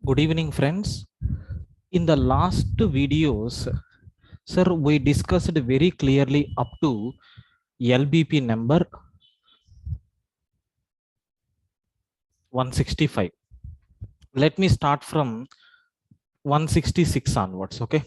Good evening, friends. In the last videos, sir, we discussed very clearly up to LBP number 165. Let me start from 166 onwards, okay?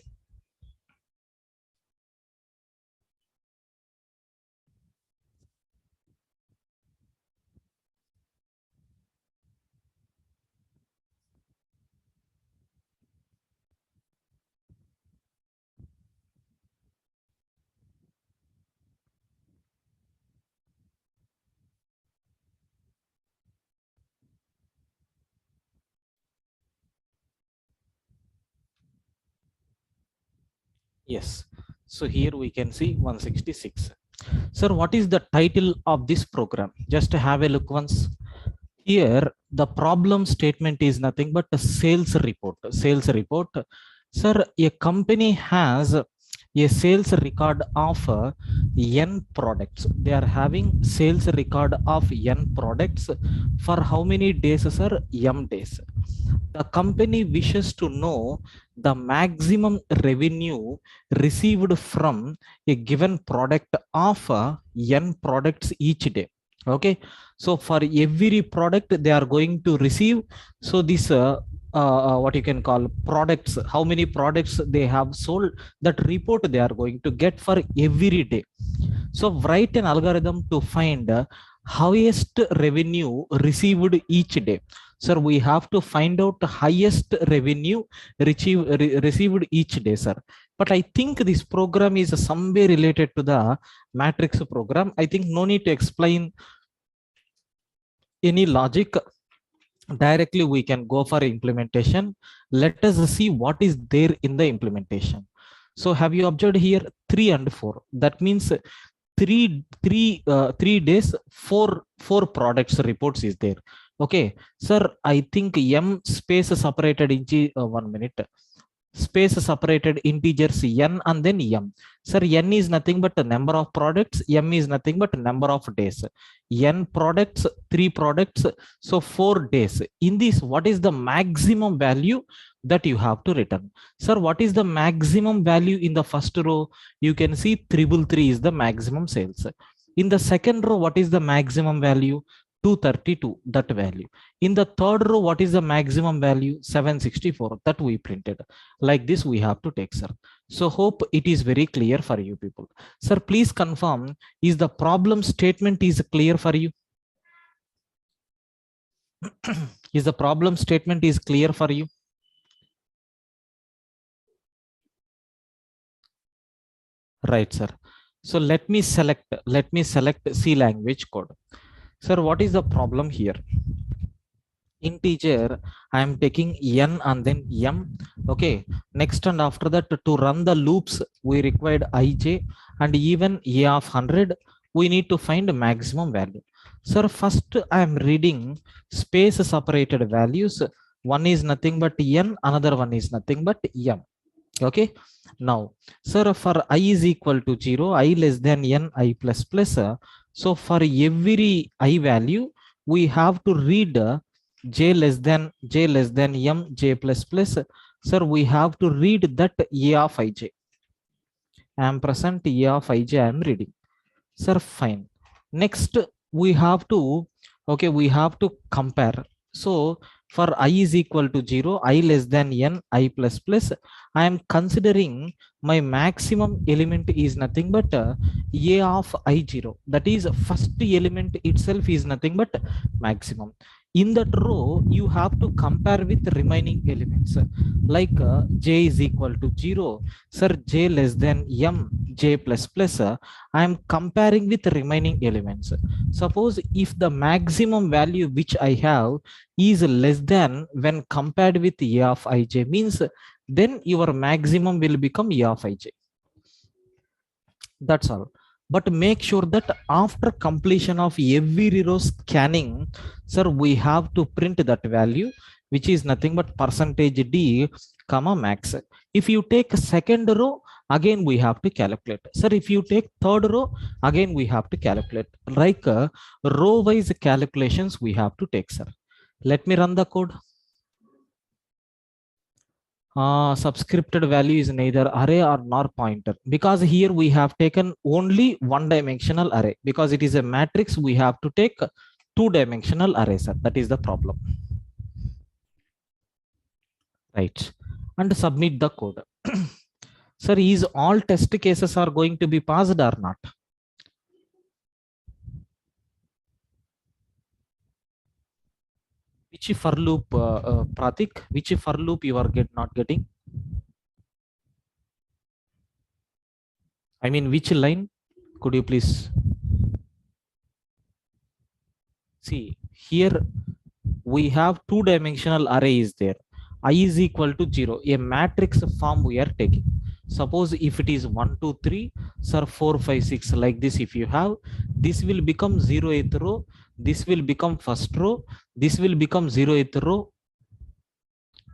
Yes. So here we can see 166. Sir, what is the title of this program? Just have a look once. Here, the problem statement is nothing but a sales report. Sales report. Sir, a company has a sales record of N products. They are having sales record of N products for how many days, sir? M days. The company wishes to know the maximum revenue received from a given product of N products each day. Okay, so for every product they are going to receive, so this what you can call products, how many products they have sold, that report they are going to get for every day. So write an algorithm to find highest revenue received each day. Sir, we have to find out highest revenue received each day, sir. But I think this program is somewhere related to the matrix program. I think no need to explain any logic. Directly we can go for implementation. Let us see what is there in the implementation. So have you observed here 3 and 4? That means 3 days, four products reports is there. Okay, sir, I think M space separated into 1 minute. Space separated integers n and then m. Sir, n is nothing but the number of products, m is nothing but number of days. N products, 3 products, so 4 days. In this, what is the maximum value that you have to return? Sir, what is the maximum value in the first row? You can see 333 is the maximum sales. In the second row, what is the maximum value? 232, that value. In the third row, what is the maximum value? 764, that we printed. Like this we have to take, sir. So hope it is very clear for you people. Sir, please confirm, is the problem statement is clear for you? Is the problem statement is clear for you? Right, sir. So let me select C language code. Sir, what is the problem here? Integer, I am taking n and then m. Okay, next and after that, to run the loops we required ij, and even a of 100 we need to find maximum value. Sir, first I am reading space separated values. One is nothing but n, another one is nothing but m. Okay, now, sir, for I is equal to 0, I less than n, I plus plus, so for every I value we have to read j less than m, j plus plus. Sir, we have to read that a of ij. I am present a of ij, I am reading. Sir, fine. Next we have to, okay, we have to compare. So for I is equal to 0, I less than n, I plus plus, I am considering my maximum element is nothing but a of I0. That is, first element itself is nothing but maximum. In that row, you have to compare with remaining elements. Like j is equal to 0. Sir, j less than m, j plus plus, I am comparing with remaining elements. Suppose if the maximum value which I have is less than when compared with a of ij, means then your maximum will become a of ij. That's all. But make sure that after completion of every row scanning, sir, we have to print that value, which is nothing but percentage d comma max. If you take second row, again we have to calculate. Sir, if you take third row, again we have to calculate. Like row wise calculations we have to take, sir. Let me run the code. Subscripted value is neither array or nor pointer, because here we have taken only one dimensional array. Because it is a matrix, we have to take two dimensional array, sir. That is the problem, right? And submit the code. Sir, is all test cases are going to be passed or not? Which for loop, Pratik, which for loop you are not getting? I mean, which line? Could you please see here? We have two dimensional array is there. I is equal to 0, a matrix form we are taking. Suppose if it is 1 2 3, sir, 4 5 6, like this, if you have, this will become 0th row, this will become first row, this will become 0th row,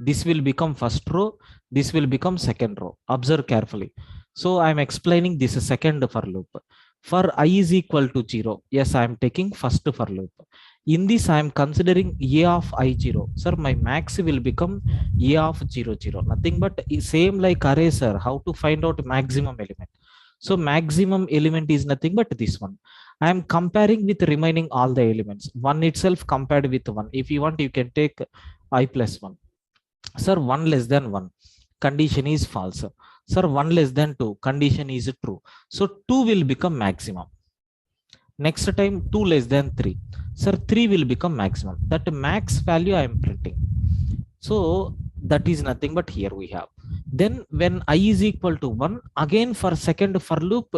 this will become first row, this will become second row. Observe carefully. So I am explaining this second for loop. For I is equal to 0, yes, I am taking first for loop. In this I am considering a of I0. Sir, my max will become a of 0 0, nothing but same like array, sir. How to find out maximum element? So maximum element is nothing but this one. I am comparing with remaining all the elements, one itself compared with one. If you want, you can take I plus 1. Sir, 1 less than 1, condition is false. Sir, 1 less than 2, condition is true. So 2 will become maximum. Next time 2 less than 3, sir, 3 will become maximum. That max value I am printing. So that is nothing but here we have. Then when I is equal to 1, again for second for loop,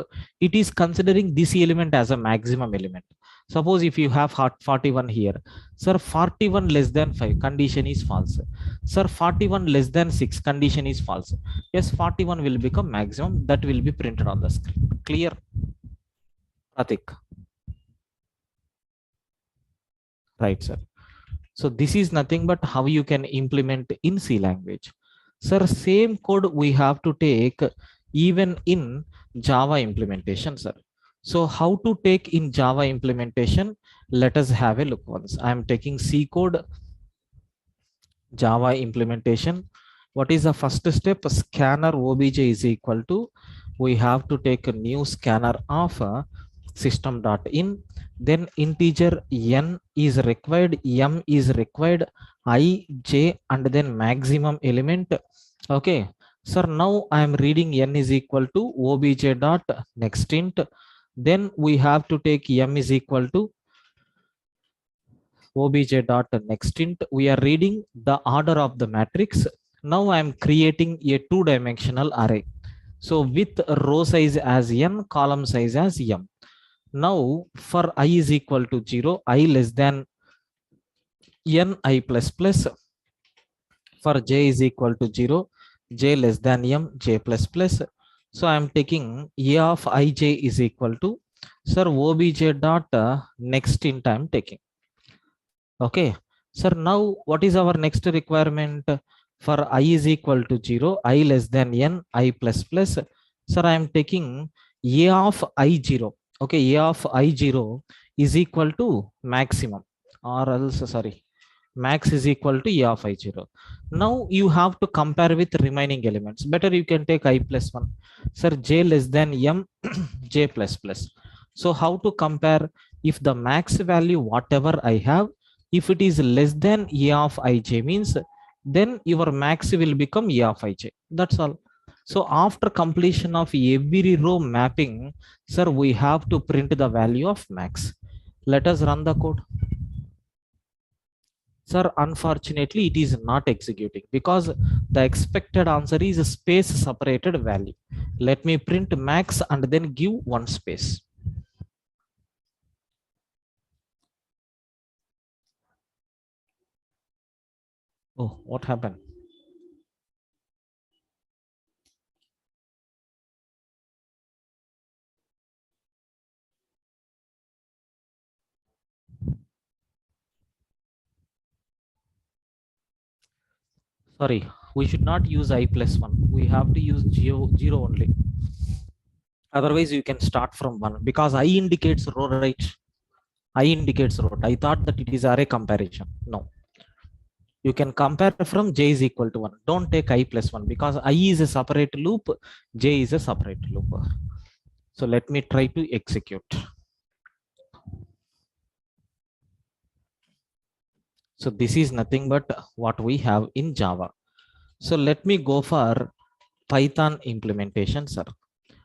it is considering this element as a maximum element. Suppose if you have 41 here, sir, 41 less than 5, condition is false. Sir, 41 less than 6, condition is false. Yes, 41 will become maximum. That will be printed on the screen. Clear, Pratik? Right, sir. So this is nothing but how you can implement in C language. Sir, same code we have to take even in Java implementation, sir. So how to take in Java implementation? Let us have a look once. I am taking C code, Java implementation. What is the first step? Scanner obj is equal to, we have to take a new scanner of system.in. Then integer n is required, m is required, I, j, and then maximum element. Okay, sir, now I am reading n is equal to obj dot next int. Then we have to take m is equal to obj dot next int. We are reading the order of the matrix. Now I am creating a two-dimensional array. So with row size as n, column size as m. Now for I is equal to 0, I less than n I plus plus. For j is equal to 0, j less than m, j plus plus. So I am taking a of ij is equal to, sir, obj dot next int I am taking. Okay, sir, now what is our next requirement? For I is equal to 0, I less than n, I plus plus. Sir, I am taking a of I0. Okay, a of I0 is equal to maximum, or else, sorry, max is equal to a of I0. Now you have to compare with remaining elements. Better you can take I plus 1. Sir, j less than m, j plus plus. So how to compare? If the max value whatever I have, if it is less than a of ij, means then your max will become a of ij. That's all. So after completion of every row mapping, sir, we have to print the value of max. Let us run the code. Sir, unfortunately it is not executing because the expected answer is a space separated value. Let me print max and then give one space. Oh, what happened? Sorry, we should not use I plus 1. We have to use 0 only. Otherwise, you can start from 1 because I indicates row, right? I indicates row. I thought that it is array comparison. No. You can compare from j is equal to 1. Don't take I plus 1 because I is a separate loop, j is a separate loop. So let me try to execute. So this is nothing but what we have in Java. So let me go for Python implementation, sir.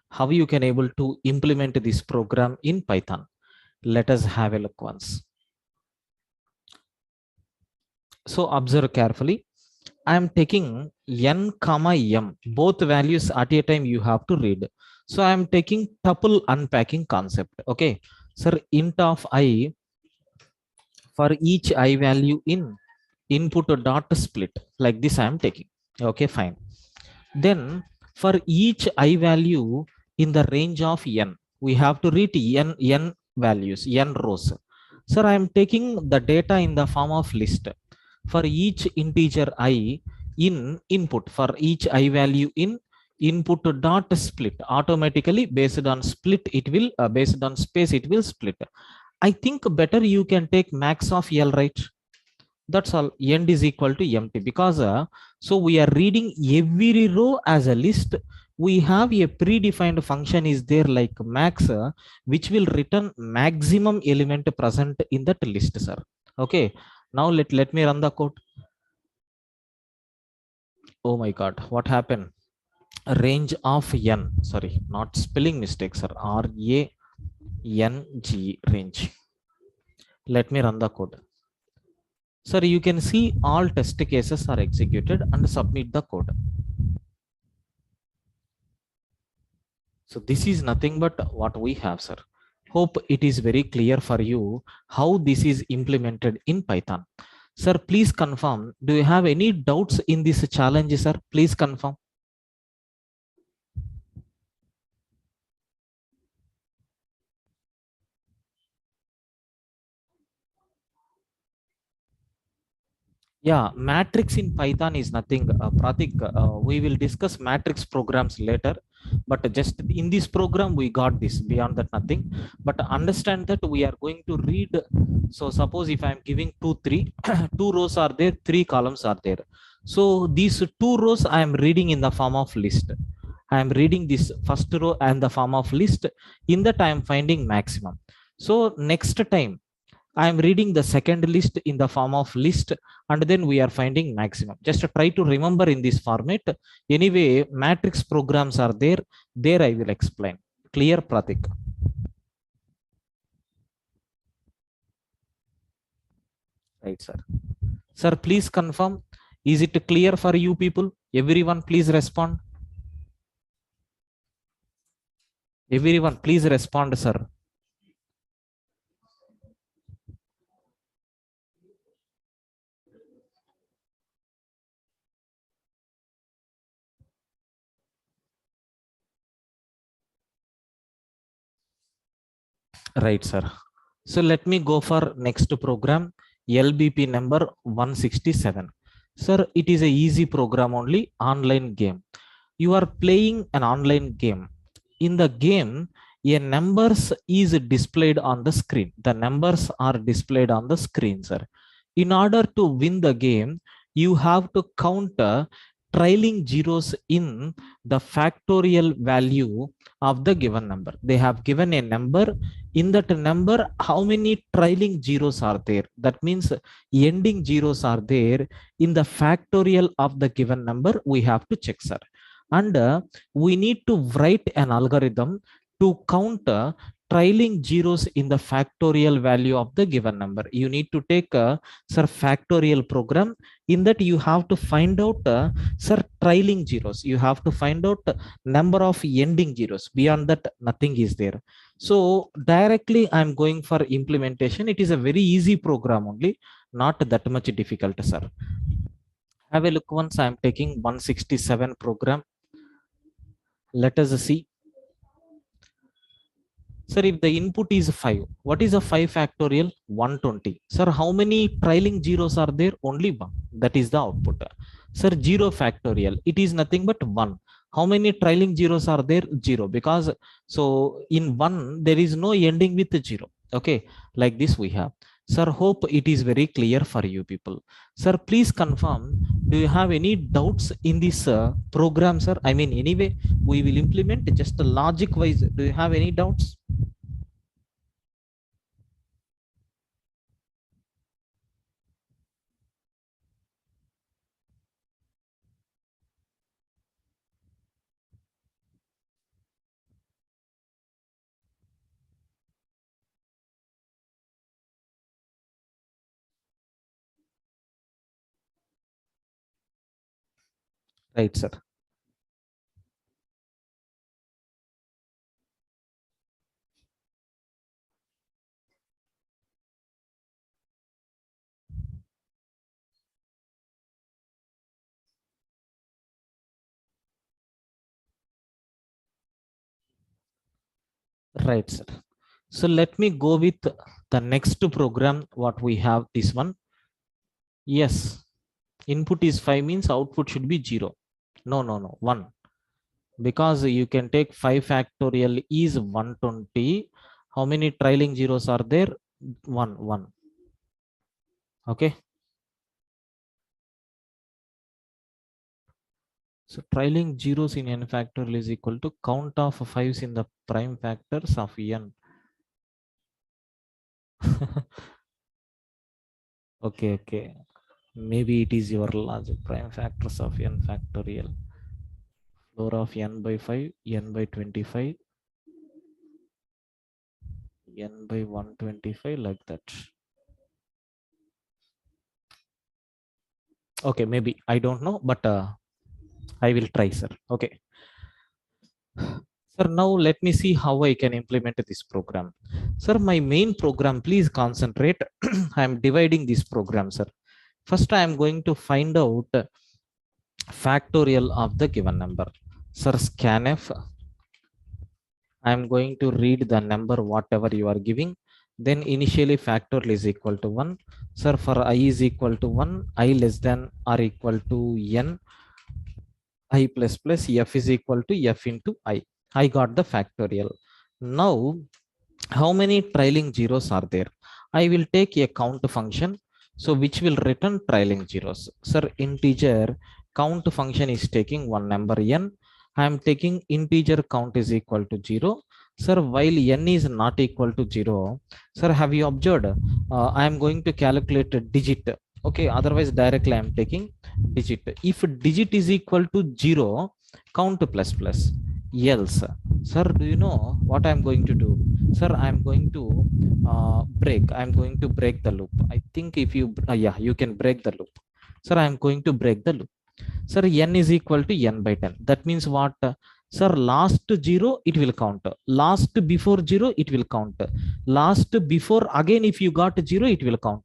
How you can able to implement this program in Python? Let us have a look once. So observe carefully. I am taking n comma m, both values at a time you have to read. So I am taking tuple unpacking concept. Okay, sir, int of I for each I value in input dot split, like this I am taking. Okay, fine. Then for each I value in the range of n, we have to read n values, n rows. Sir, I am taking the data in the form of list. For each integer I in input, for each I value in input dot split, automatically based on split it will based on space it will split. I think better you can take max of L, right? That's all. End is equal to empty because so we are reading every row as a list. We have a predefined function is there like max, which will return maximum element present in that list, sir. Okay, now let me run the code. Oh my god, what happened? Range of n, sorry, not spelling mistake, sir. RANG, range. Let me run the code. Sir, you can see all test cases are executed and submit the code. So this is nothing but what we have, sir. Hope it is very clear for you how this is implemented in Python. Sir, please confirm. Do you have any doubts in this challenge, sir? Please confirm. Yeah, matrix in Python is nothing, Pratik. We will discuss matrix programs later, but just in this program we got this. Beyond that, nothing. But understand that we are going to read. So suppose if I am giving 2, 3, 2 rows are there, 3 columns are there. So these 2 rows I am reading in the form of list. I am reading this first row and the form of list. In that I am finding maximum. So next time I am reading the second list in the form of list, and then we are finding maximum. Just try to remember in this format. Anyway, matrix programs are there. There I will explain. Clear, Pratik? Right, sir. Sir, please confirm. Is it clear for you people? Everyone, please respond. Everyone, please respond, sir. Right, sir. So let me go for next program, LBP number 167. Sir, it is a easy program only, online game. You are playing an online game. In the game, a numbers is displayed on the screen. The numbers are displayed on the screen, sir. In order to win the game, you have to count trailing zeros in the factorial value of the given number. They have given a number. In that number, how many trailing zeros are there? That means ending zeros are there in the factorial of the given number. We have to check, sir. And we need to write an algorithm to count trailing zeros in the factorial value of the given number. You need to take a sir factorial program. In that you have to find out sir trailing zeros. You have to find out number of ending zeros. Beyond that, nothing is there. So directly I'm going for implementation. It is a very easy program only, not that much difficult, sir. Have a look once. I'm taking 167 program. Let us see. Sir, if the input is 5, what is a 5 factorial? 120. Sir, how many trailing zeros are there? Only 1. That is the output. Sir, 0 factorial. It is nothing but 1. How many trailing zeros are there? 0. Because so in 1, there is no ending with 0. Okay, like this we have. Sir, hope it is very clear for you people. Sir, please confirm, do you have any doubts in this program, sir? I mean, anyway, we will implement just logic wise. Do you have any doubts? Right, sir. Right, sir. So let me go with the next program, what we have this one. Yes, input is 5 means output should be 0. No, 1. Because you can take 5 factorial is 120. How many trailing zeros are there? 1. Okay. So trailing zeros in n factorial is equal to count of 5s in the prime factors of n. Okay. Maybe it is your logic. Prime factors of n factorial. Floor of n by 5, n by 25, n by 125, like that. Okay, maybe. I don't know, but I will try, sir. Okay. Sir, now let me see how I can implement this program. Sir, my main program, please concentrate. I am dividing this program, sir. First, I am going to find out factorial of the given number. Sir, scanf. I am going to read the number whatever you are giving. Then initially factorial is equal to 1. Sir, for I is equal to 1, I less than or equal to n, I plus plus f is equal to f into I. I got the factorial. Now, how many trailing zeros are there? I will take a count function, so which will return trailing zeros. Sir, integer count function is taking one number n. I am taking integer count is equal to 0. Sir, while n is not equal to 0, sir, have you observed? I am going to calculate a digit. Okay, otherwise directly I am taking digit. If digit is equal to 0, count plus plus. Else, sir, do you know what I am going to do? Sir, I am going to break the loop. I think if you yeah, you can break the loop. Sir, I am going to break the loop. Sir, n is equal to n by 10. That means what? Sir, last 0 it will count, last before 0 it will count, last before again if you got 0 it will count.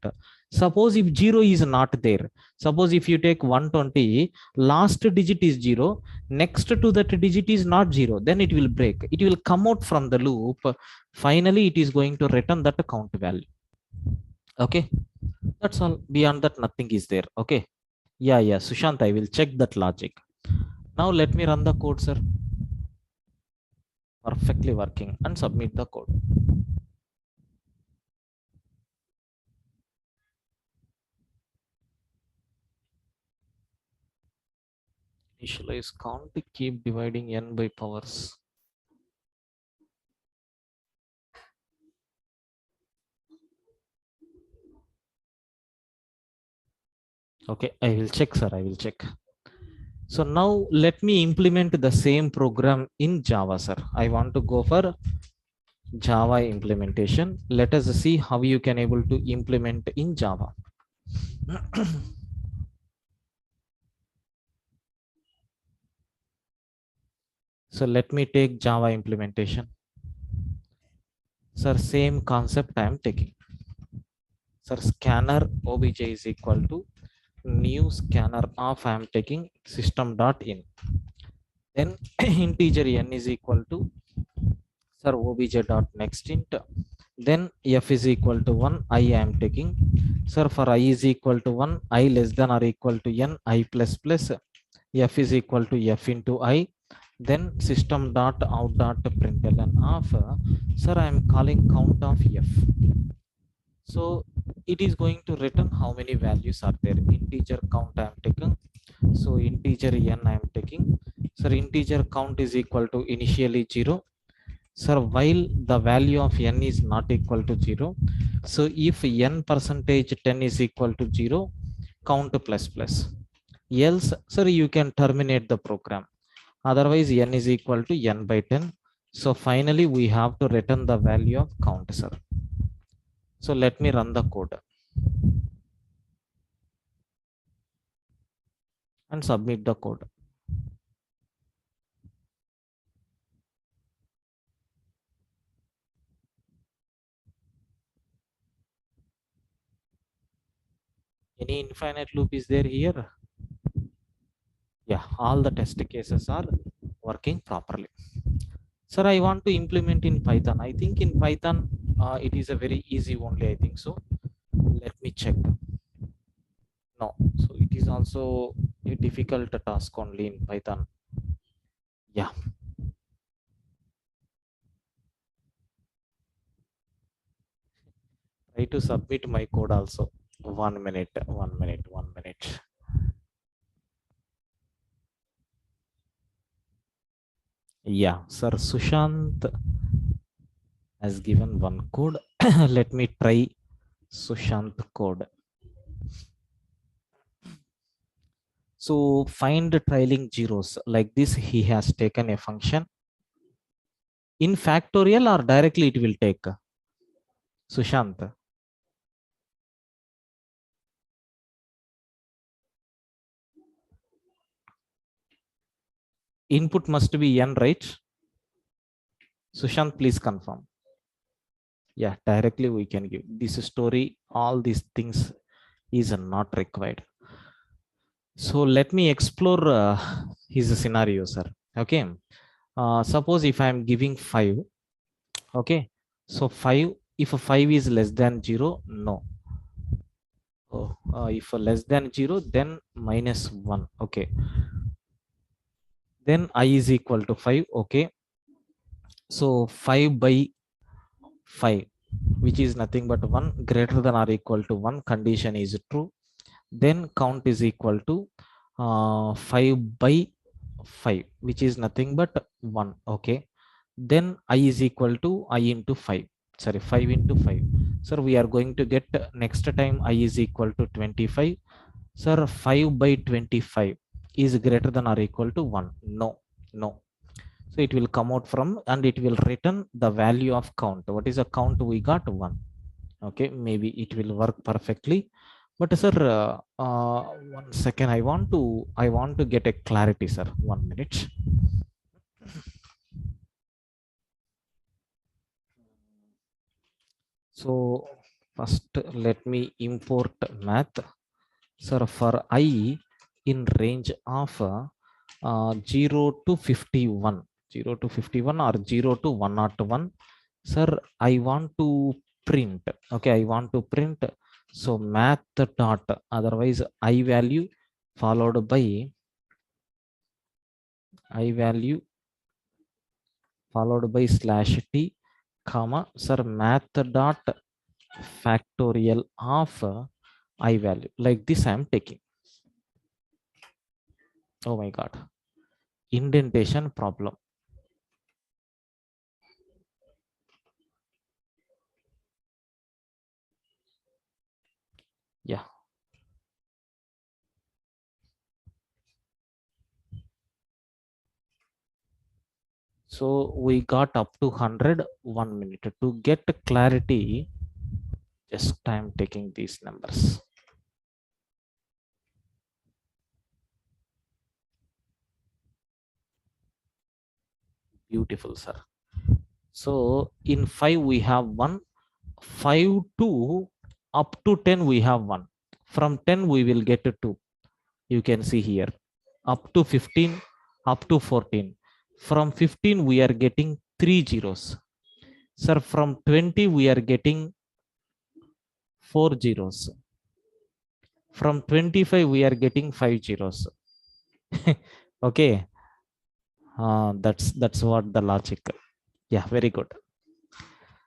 Suppose if 0 is not there, suppose if you take 120, last digit is 0, next to that digit is not 0, then it will break, it will come out from the loop. Finally it is going to return that count value. Okay, that's all. Beyond that nothing is there. Okay. Yeah, Sushant, I will check that logic. Now let me run the code, sir. Perfectly working, and submit the code. Initialize count, keep dividing n by powers. Okay, I will check, sir. I will check. So now let me implement the same program in Java, sir. I want to go for Java implementation. Let us see how you can able to implement in Java. So let me take Java implementation. Sir, same concept I am taking. Sir, scanner obj is equal to new scanner of I am taking system.in. Then integer n is equal to, sir, obj.nextInt. Then f is equal to 1, I am taking. Sir, for I is equal to 1, I less than or equal to n, I plus plus, f is equal to f into I. Then system.out.println of, sir, I am calling count of f. So it is going to return how many values are there. Integer count I am taking. So integer n I am taking. So integer count is equal to initially 0. So while the value of n is not equal to 0, so if n percentage 10 is equal to 0, count plus plus. Else, sir, you can terminate the program. Otherwise, n is equal to n by 10. So finally, we have to return the value of count, sir. So let me run the code and submit the code. Any infinite loop is there here? Yeah, all the test cases are working properly. Sir, I want to implement in Python. I think in Python, it is a very easy only, I think so. Let me check. No, so it is also a difficult task only in Python. Yeah. Try to submit my code also. 1 minute, 1 minute, 1 minute. Yeah, sir, Sushant has given one code. Let me try Sushant code. So find trailing zeros. Like this, he has taken a function. In factorial or directly it will take? Sushant. Input must be n, right? Sushant, please confirm. Yeah, directly we can give this story. All these things is not required. So let me explore his scenario, sir. Okay. Suppose if I am giving 5. Okay. So 5, if a 5 is less than 0, no. Oh, if less than 0, then minus 1. Okay. Then I is equal to 5. Okay. So 5 by 5, which is nothing but 1, greater than or equal to 1, condition is true. Then count is equal to 5 by 5, which is nothing but 1. Okay. Then I is equal to I into 5. Sorry, 5 into 5. Sir, we are going to get next time I is equal to 25. Sir, 5 by 25 is greater than or equal to 1. No, no. So it will come out from and it will return the value of count. What is a count? We got 1. Okay, maybe it will work perfectly. But sir, 1 second. I want to get a clarity, sir. 1 minute. So first, let me import math. Sir, for I in range of 0 to 51, 0 to 51 or 0 to 101. Sir, I want to print. Okay, I want to print. So math dot, otherwise I value followed by I value followed by slash t, comma, sir, math dot factorial of I value. Like this I am taking. Oh my god, indentation problem. Yeah. So we got up to 100. 1 minute. To get clarity, just I'm taking these numbers. Beautiful, sir. So in 5 we have 1. 5 to up to 10 we have 1. From 10 we will get to 2. You can see here. Up to 15, up to 14. From 15 we are getting 3 zeros. Sir, from 20 we are getting 4 zeros. From 25 we are getting 5 zeros. Okay. That's what the logic. Yeah, very good.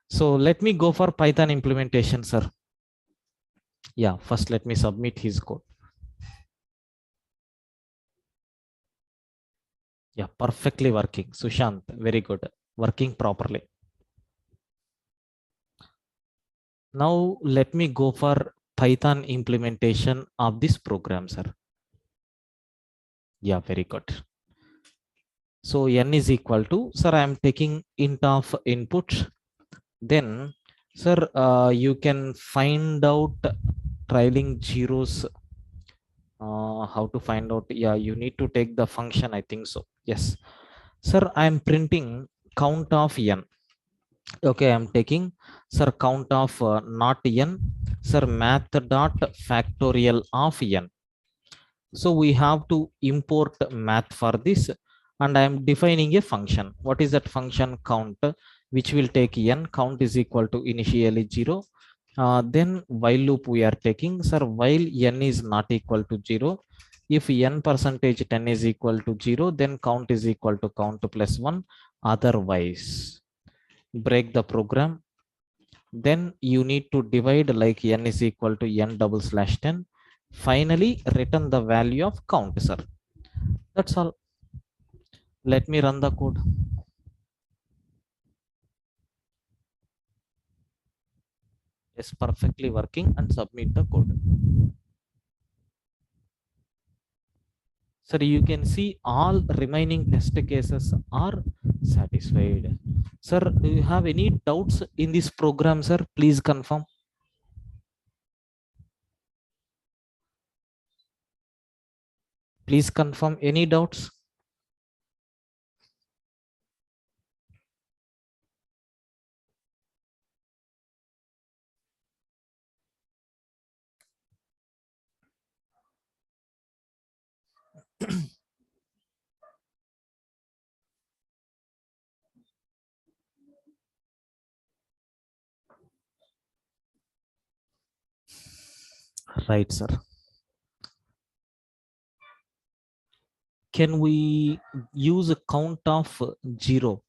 So let me go for Python implementation, sir. Yeah, first let me submit his code. Yeah, perfectly working. Sushant, very good. Working properly. Now let me go for Python implementation of this program, sir. Yeah, very good. So n is equal to, sir, I am taking int of input. Then, sir, you can find out trailing zeros. How to find out? Yeah, you need to take the function. I think so. Yes, sir, I am printing count of n. Okay, I'm taking, sir, count of not n, sir, math dot factorial of n. So we have to import math for this, and I am defining a function. What is that function? Count, which will take n. Count is equal to initially 0. Then while loop we are taking, sir, while n is not equal to 0. If n percentage 10 is equal to 0, then count is equal to count plus 1. Otherwise, break the program. Then you need to divide like n is equal to n double slash 10. Finally, return the value of count, sir. That's all. Let me run the code. It's perfectly working and submit the code. Sir, you can see all remaining test cases are satisfied. Sir, do you have any doubts in this program, sir? Please confirm. Please confirm any doubts. Right, sir. Can we use a count of 0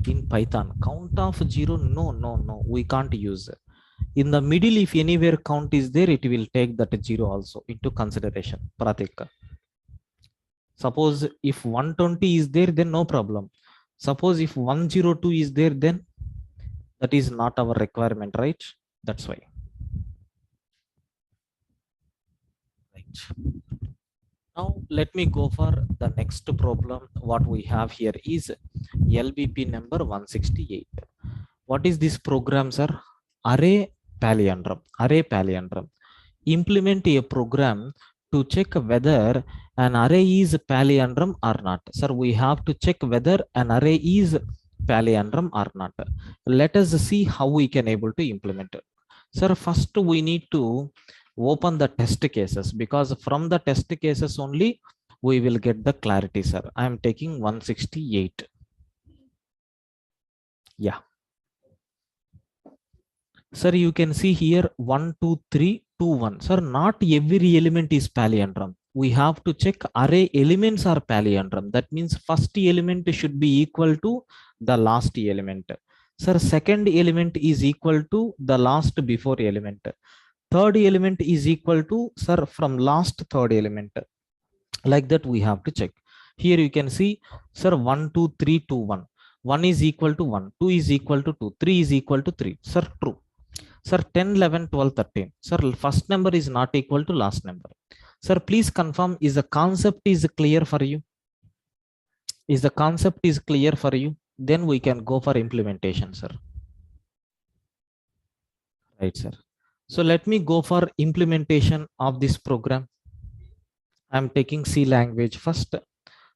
in Python? Count of 0? No, no, no. We can't use it. In the middle, if anywhere count is there, it will take that 0 also into consideration. Pratik. Suppose if 120 is there, then no problem. Suppose if 102 is there, then that is not our requirement, right? That's why. Right. Now let me go for the next problem. What we have here is LBP number 168. What is this program, sir? Array palindrome. Array palindrome. Implement a program to check whether an array is palindrome or not. Sir, we have to check whether an array is palindrome or not. Let us see how we can able to implement it. Sir, first we need to open the test cases, because from the test cases only we will get the clarity, sir. I am taking 168. Yeah, sir, you can see here 1 2 3 2 1. Sir, not every element is palindrome. We have to check array elements are palindrome. That means first element should be equal to the last element. Sir, second element is equal to the last before element. Third element is equal to, sir, from last third element. Like that we have to check. Here you can see, sir, 1 2 3 2 1. 1 is equal to 1, 2 is equal to 2, 3 is equal to 3. Sir, true. Sir, 10 11 12 13. Sir, first number is not equal to last number. Sir, please confirm, is the concept is clear for you? Is the concept is clear for you? Then we can go for implementation, sir. Right, sir. So let me go for implementation of this program. I'm taking C language first.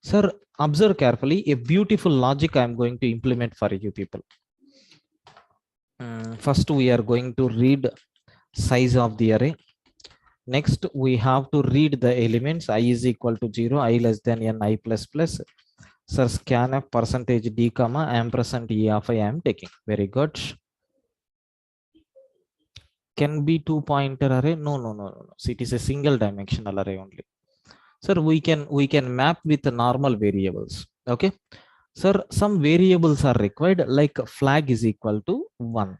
Sir, observe carefully a beautiful logic I'm going to implement for you people. First, we are going to read size of the array. Next, we have to read the elements. I is equal to 0, I less than n, I plus plus. Sir, scanf percentage d comma ampersand e of I am taking. Very good. Can be two pointer array? No, no, no, no. So it is a single dimensional array only. Sir, we can map with the normal variables. Okay. Sir, some variables are required, like flag is equal to 1.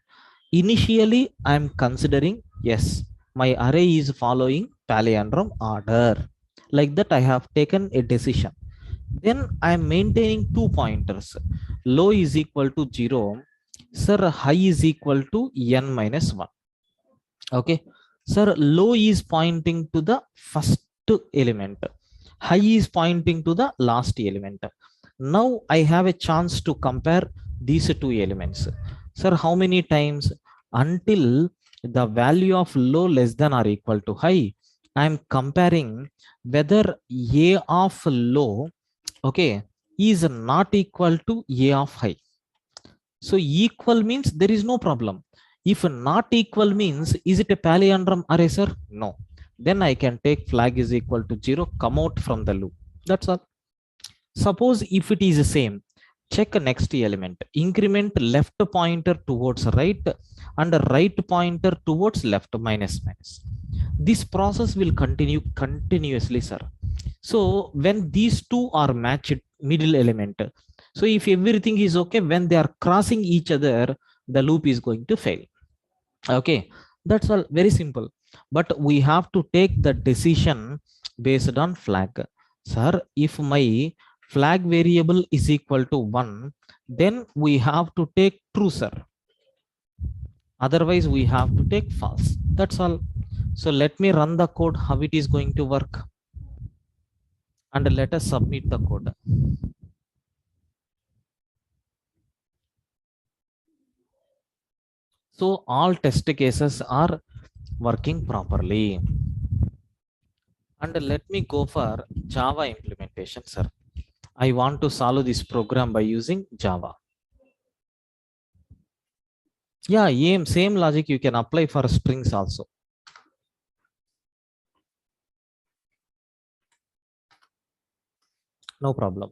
Initially, I am considering, yes, My array is following palindrome order. Like that, I have taken a decision. Then I am maintaining two pointers. Low is equal to 0. Sir, high is equal to n minus 1. Okay. Sir, low is pointing to the first element. High is pointing to the last element. Now I have a chance to compare these two elements. Sir, how many times? Until the value of low less than or equal to high, I am comparing whether a of low, okay, is not equal to a of high. So equal means there is no problem. If not equal means, is it a palindrome array, sir? No. Then I can take flag is equal to 0, come out from the loop. That's all. Suppose if it is the same, check next element. Increment left pointer towards right and right pointer towards left minus minus. This process will continue continuously, sir. So when these two are matched, middle element, so if everything is okay, when they are crossing each other, the loop is going to fail. Okay, that's all, very simple. But we have to take the decision based on flag. Sir, if my flag variable is equal to 1, then we have to take true, sir. Otherwise we have to take false. That's all. So let me run the code how it is going to work, and let us submit the code. So all test cases are working properly. And let me go for Java implementation, sir. I want to solve this program by using Java. Yeah, same logic you can apply for strings also. No problem.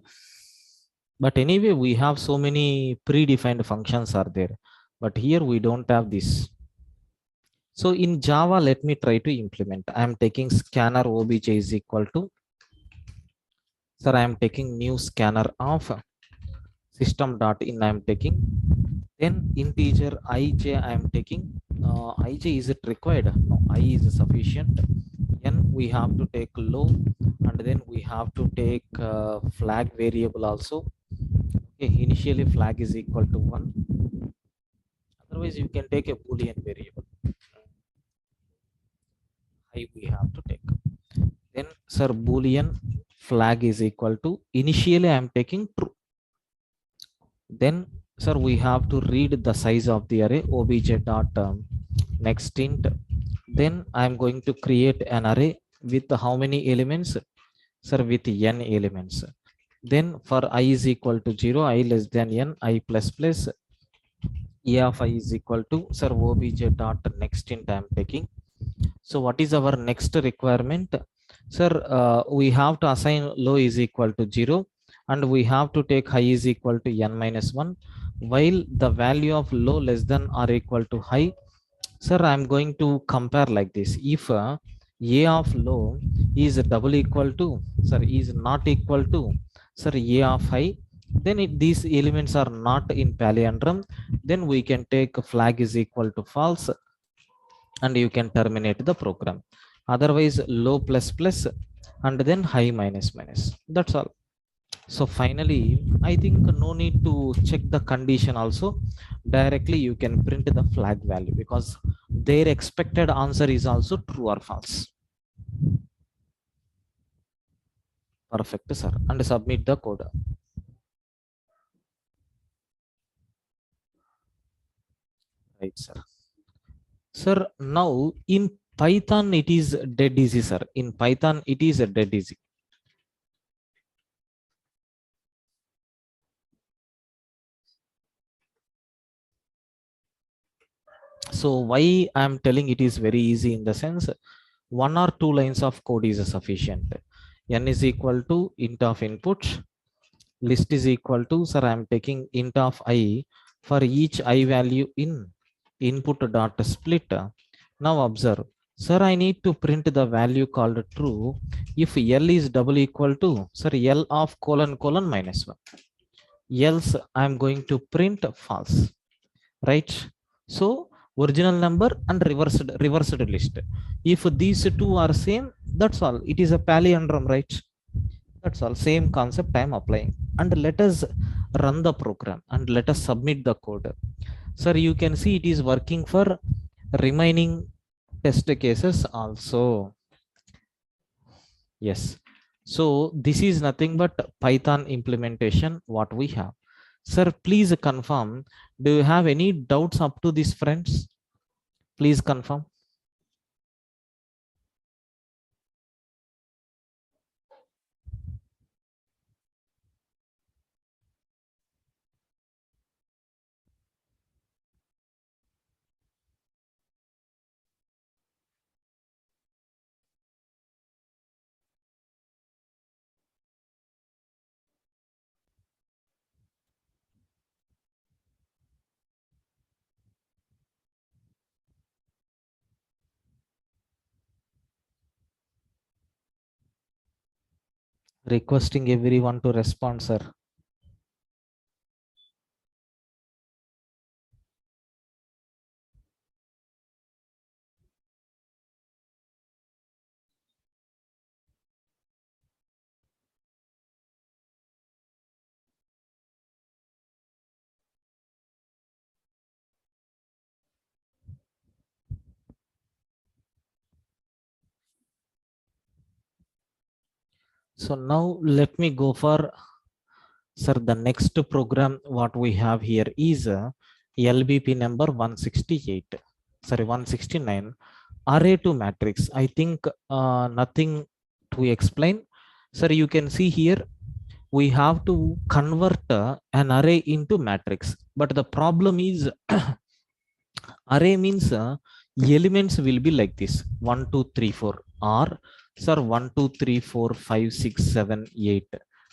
But anyway, we have so many predefined functions are there. But here we don't have this. So in Java, let me try to implement. I am taking scanner obj is equal to, sir, I am taking new scanner of system.in. I am taking, then integer ij I am taking. Ij, is it required? No, I is sufficient. Then we have to take low, and then we have to take flag variable also. Okay, initially flag is equal to 1. Otherwise you can take a boolean variable. I we have to take. Then sir, boolean flag is equal to, initially I am taking true. Then sir, we have to read the size of the array, obj dot next int. Then I am going to create an array with how many elements? Sir, with n elements. Then for I is equal to 0, I less than n, I plus plus, a of I is equal to, sir, obj dot next int I am taking. So what is our next requirement? Sir, we have to assign low is equal to 0, and we have to take high is equal to n minus 1, while the value of low less than or equal to high. Sir, I'm going to compare like this. If a of low is double equal to, sir, is not equal to, sir, a of high, then these elements are not in palindrome, then we can take flag is equal to false, and you can terminate the program. Otherwise low plus plus, and then high minus minus. That's all. So finally, I think no need to check the condition also. Directly you can print the flag value, because their expected answer is also true or false. Perfect, sir. And submit the code. Right, sir. Sir, now in Python it is dead easy, sir. In Python it is dead easy. So why I'm telling it is very easy, in the sense, one or two lines of code is sufficient. N is equal to int of input, list is equal to, sir, I'm taking int of I for each I value in input dot split. Now observe, sir, I need to print the value called true if L is double equal to, sir, L of colon colon minus 1. Else I'm going to print false, right? So original number and reversed list. If these two are same, that's all. It is a palindrome, right? That's all. Same concept I am applying. And let us run the program and let us submit the code. Sir, you can see it is working for remaining test cases also. Yes. So this is nothing but Python implementation what we have. Sir, please confirm, do you have any doubts up to this, friends? Please confirm. Requesting everyone to respond, sir. So now let me go for, sir, the next program what we have here is LBP number 168, sorry, 169, array to matrix. I think nothing to explain. Sir, you can see here we have to convert an array into matrix. But the problem is array means elements will be like this: 1 2 3 4, or sir 1 2 3 4 5 6 7 8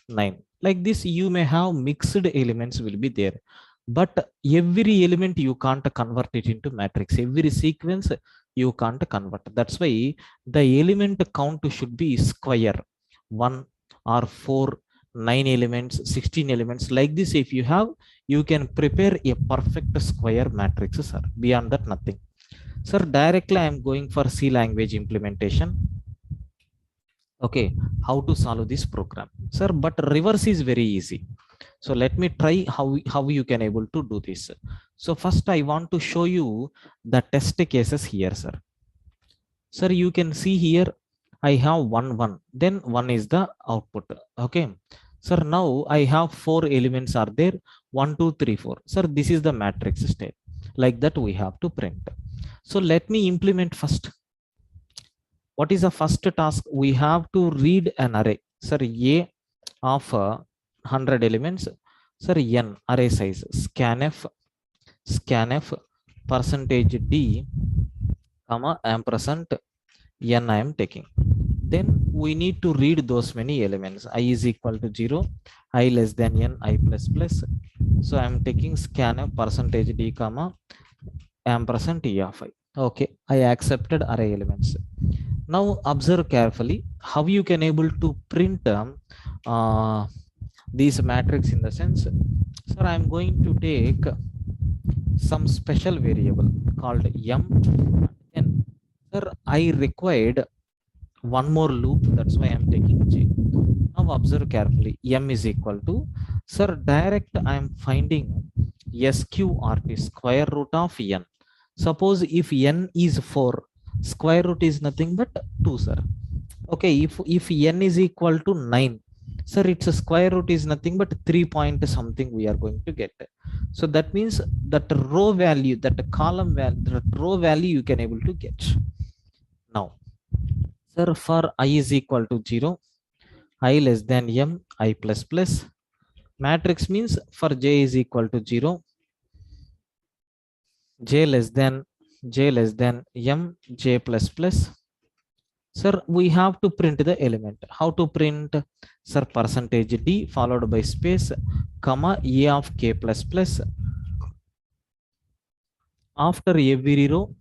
9, like this. You may have mixed elements will be there, but every element you can't convert it into matrix. Every sequence you can't convert. That's why the element count should be square: 1 or 4, 9 elements, 16 elements, like this. If you have, you can prepare a perfect square matrix, sir. Beyond that, nothing. Sir, directly I am going for C language implementation. Okay, how to solve this program, sir? But reverse is very easy. So let me try how you can able to do this. So first I want to show you the test cases here, sir. Sir, you can see here I have 1 1, then 1 is the output. Okay, sir, now I have 4 elements are there: 1 2 3 4. Sir, this is the matrix state. Like that we have to print. So let me implement first. What is the first task? We have to read an array, sir. A of 100 elements, sir. N array size, scanf percentage d comma ampersand n I am taking. Then we need to read those many elements. I is equal to 0, I less than n, I plus plus. So I am taking scanf percentage d comma ampersand t of I. Okay, I accepted array elements. Now observe carefully how you can able to print uh, these matrix in the sense. Sir, I am going to take some special variable called m and n. Sir, I required one more loop, that's why I'm taking j. Now observe carefully. M is equal to, sir, direct I am finding sqrt, square root of n. Suppose if n is 4, square root is nothing but 2, sir. Okay, if n is equal to 9, sir, its a square root is nothing but 3 point something we are going to get. So that means that row value, that column value, that row value you can able to get. Now, sir, for I is equal to 0, I less than m, I plus plus. Matrix means for j is equal to 0, j less than m, j plus plus. Sir, we have to print the element. How to print? Sir, percentage d followed by space comma a of k plus plus. After every row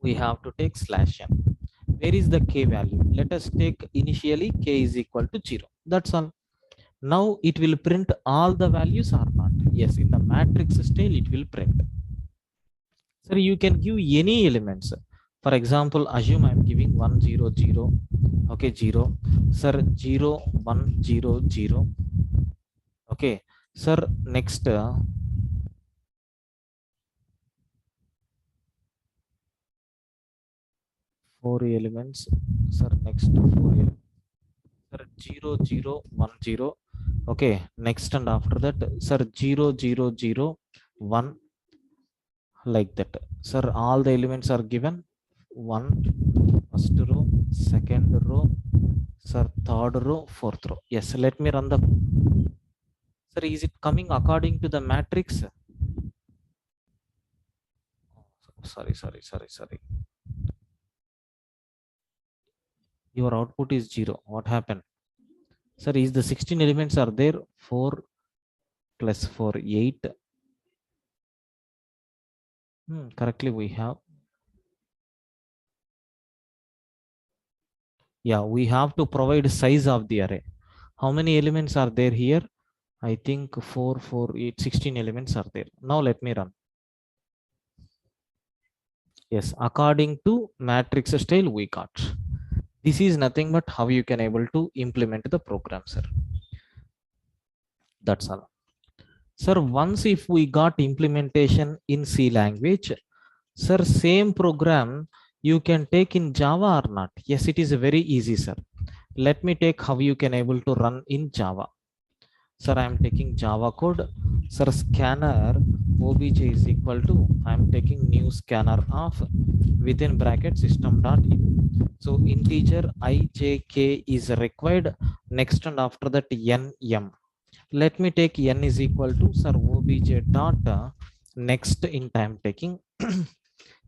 we have to take slash n. Where is the k value? Let us take initially k is equal to 0. That's all. Now it will print all the values or not? Yes, in the matrix style it will print. Sir, you can give any elements. For example, assume I'm giving 1 0 0. Okay, 0. Sir, 0 1 0 0. Okay, sir, next 4 elements. Sir, next 4 elements. Sir, 0 0 1 0. Okay, next and after that, sir, 0 0 0 1, like that. Sir, all the elements are given. One, first row, second row, sir, third row, fourth row. Yes, let me run the. Sir, is it coming according to the matrix? Oh, sorry. Your output is 0. What happened? Sir, is the 16 elements are there? 4 plus 4, 8. Correctly we have. Yeah, we have to provide size of the array. How many elements are there here? I think 4, 4, 8, 16 elements are there. Now let me run. Yes, according to matrix style we got. This is nothing but how you can able to implement the program, sir. That's all. Sir, once if we got implementation in C language, sir, same program you can take in Java or not? Yes, it is very easy, sir. Let me take how you can able to run in Java. Sir, I am taking Java code. Sir, scanner obj is equal to, I am taking new scanner of within bracket system.in. So integer ijk is required. Next and after that nm. Let me take n is equal to, sir, obj dot next in time taking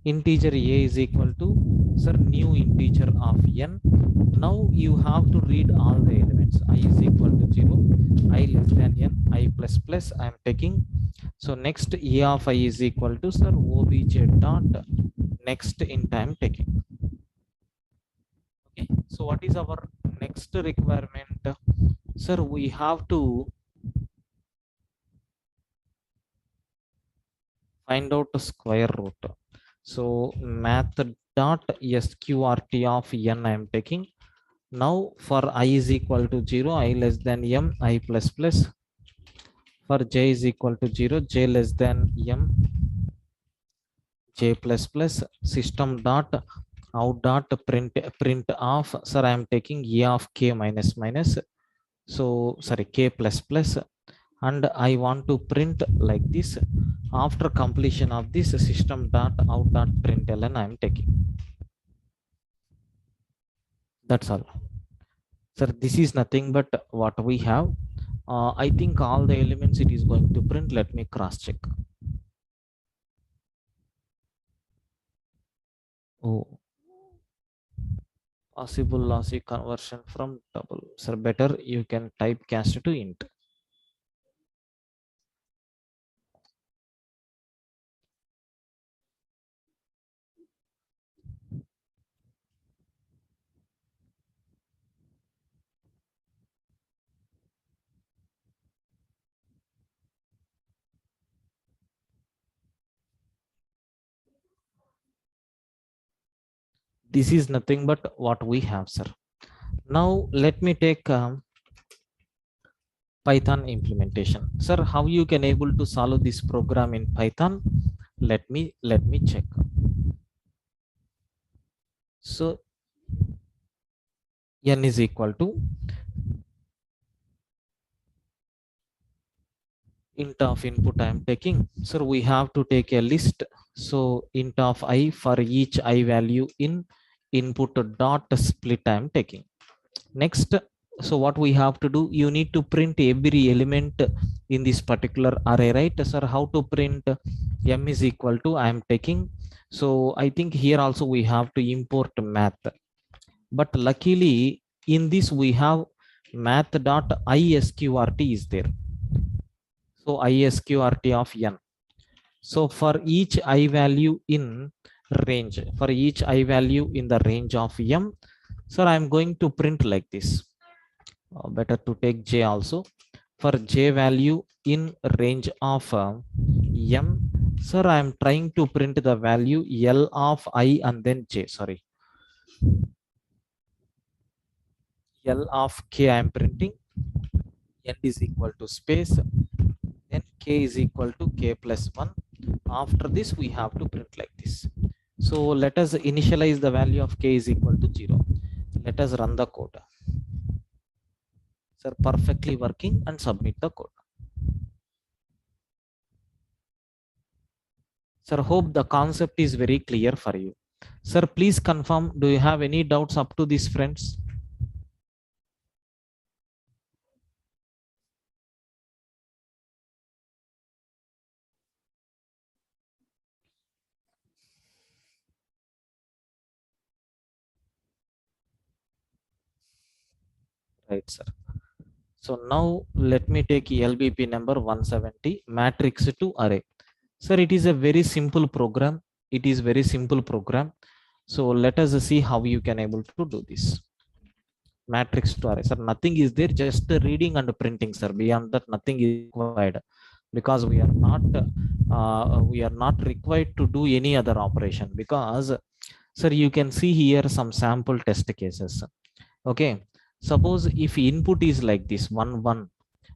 integer a is equal to, sir, new integer of n. Now you have to read all the elements. I is equal to 0, I less than n, I plus plus I am taking. So next a of I is equal to, sir, obj dot next in time taking. Okay, so what is our next requirement? Sir, we have to find out the square root. So math dot sqrt of n I am taking. Now for I is equal to 0, I less than m, I plus plus. For j is equal to 0, j less than m, j plus plus. System dot out dot print of, sir, I am taking e of k minus minus. So sorry, k plus plus, and I want to print like this. After completion of this, system dot out dot println I am taking. That's all. Sir, this is nothing but what we have. I think all the elements it is going to print. Let me cross check. Oh, possible lossy conversion from double. Sir, better you can type cast to int. This is nothing but what we have, sir. Now let me take Python implementation. Sir, how you can able to solve this program in Python? Let me check. So n is equal to int of input I am taking. So we have to take a list. So int of I for each I value in input dot split I am taking. Next, so what we have to do, you need to print every element in this particular array, right? Sir, how to print? M is equal to I am taking. So I think here also we have to import math, but luckily in this we have math dot isqrt is there. So isqrt of n. So for each I value in range, for each I value in the range of m, sir, I am going to print like this. Better to take j also. For j value in range of m, Sir, I am trying to print the value L of I and then J. Sorry. L of K I am printing. N is equal to space. Then K is equal to K plus 1. After this, we have to print like this. So let us initialize the value of K is equal to 0. Let us run the code. Sir, perfectly working, and submit the code. Sir, hope the concept is very clear for you. Sir, please confirm, do you have any doubts up to this, friends? Right, sir. So now let me take LBP number 170, matrix to array. Sir, it is a very simple program. It is very simple program. So let us see how you can able to do this. Matrix to array. Sir, nothing is there, just the reading and printing, sir. Beyond that, nothing is required, because we are not required to do any other operation. Because, sir, you can see here some sample test cases. Okay, suppose if input is like this, 1 1.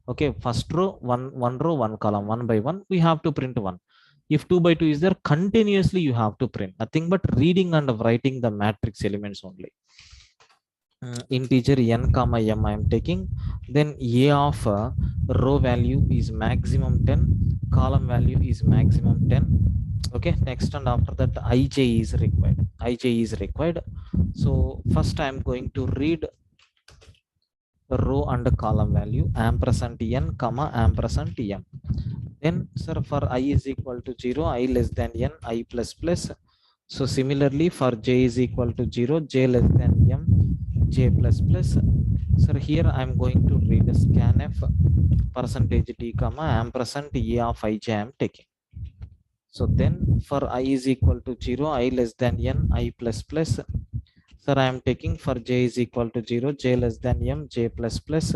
Okay, first row, one row, one column, 1 by 1, we have to print 1. If 2 by 2 is there, continuously you have to print nothing but reading and writing the matrix elements only. Integer n comma m I am taking. Then a of row value is maximum 10, column value is maximum 10. Okay, next, and after that ij is required. Ij is required. So first I am going to read row and column value ampersand n comma ampersand m. Then, sir, for I is equal to 0, I less than n, I plus plus. So similarly for j is equal to 0, j less than m, j plus plus. Sir, here I am going to read scanf percentage d comma ampersand a of ij I am taking. So then for I is equal to 0, I less than n, I plus plus. Sir, I am taking for j is equal to 0, j less than m, j plus plus.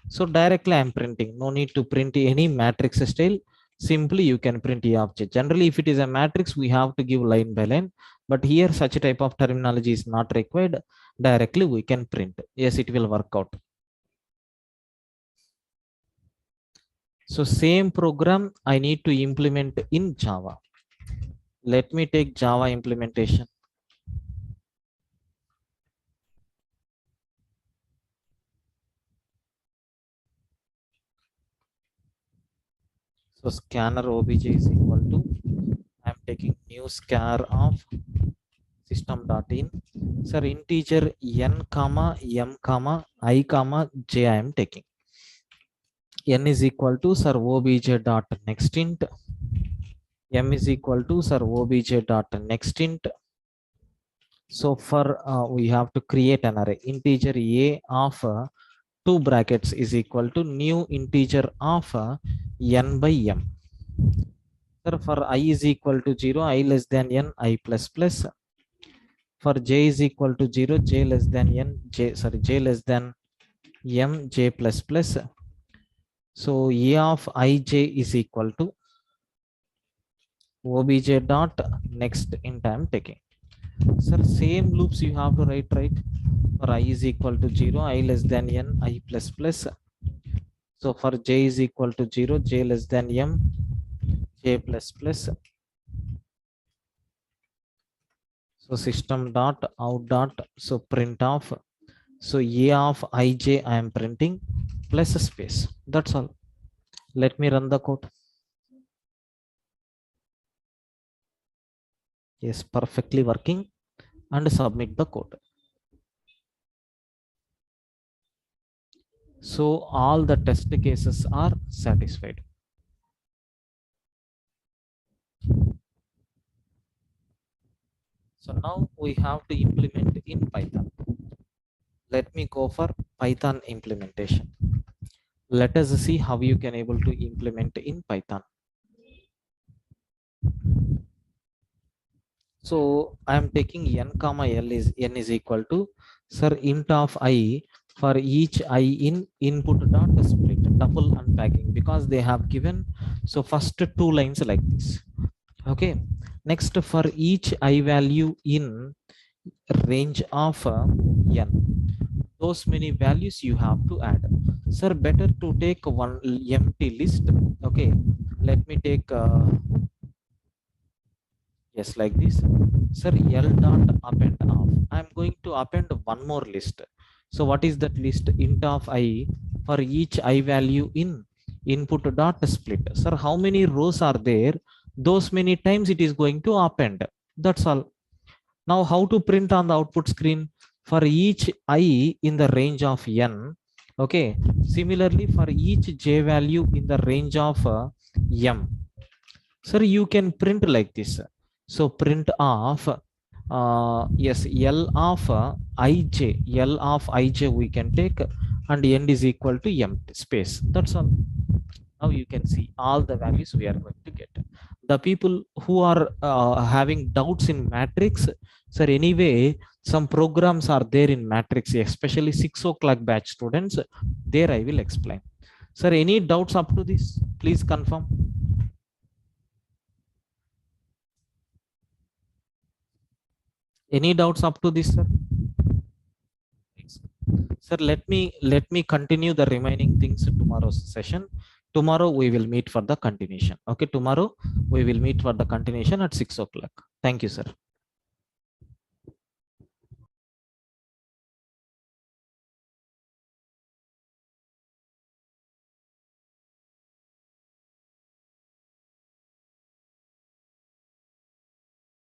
So directly I am printing. No need to print any matrix style. Simply you can print E of j. Generally, if it is a matrix, we have to give line by line. But here such a type of terminology is not required. Directly we can print. Yes, it will work out. So same program I need to implement in Java. Let me take Java implementation. So scanner obj is equal to, I am taking new scar of system.in. Sir, integer n comma m comma I comma j I am taking. N is equal to, sir, obj dot next int. M is equal to, sir, obj dot next int. So for we have to create an array. Integer a of 2 brackets is equal to new integer of n by m. Sir, for I is equal to 0, I less than n, I plus plus. For j is equal to 0, j less than n, j less than m, j plus plus. So a of ij is equal to obj dot next int I am taking. Sir, same loops you have to write, right? For I is equal to 0, I less than n, I plus plus. So for j is equal to 0, j less than m, j plus plus. So system dot out dot, so print of, so a of ij I am printing plus space. That's all. Let me run the code. Yes, perfectly working, and submit the code. So all the test cases are satisfied. So now we have to implement in Python. Let me go for Python implementation. Let us see how you can able to implement in Python. So I am taking n comma l is n is equal to, sir, int of I for each I in input dot split. double unpacking because they have given so first two lines like this. Okay, next for each I value in range of n, those many values you have to add. Sir, better to take one empty list. Okay, let me take yes, like this. Sir, L dot append of. I'm going to append one more list. So what is that list? Int of I for each I value in input dot split. Sir, how many rows are there? Those many times it is going to append. That's all. Now, how to print on the output screen? For each I in the range of n. Okay. Similarly, for each j value in the range of m. Sir, you can print like this. So print of yes, L of ij, L of ij we can take, and n is equal to empty space. That's all. Now you can see all the values we are going to get. The people who are having doubts in matrix, sir, anyway, some programs are there in matrix, especially 6 o'clock batch students. There I will explain. Sir, any doubts up to this? Please confirm. Any doubts up to this, sir? Sir, let me continue the remaining things tomorrow's session. Tomorrow we will meet for the continuation. Okay, tomorrow we will meet for the continuation at 6 o'clock. Thank you, sir.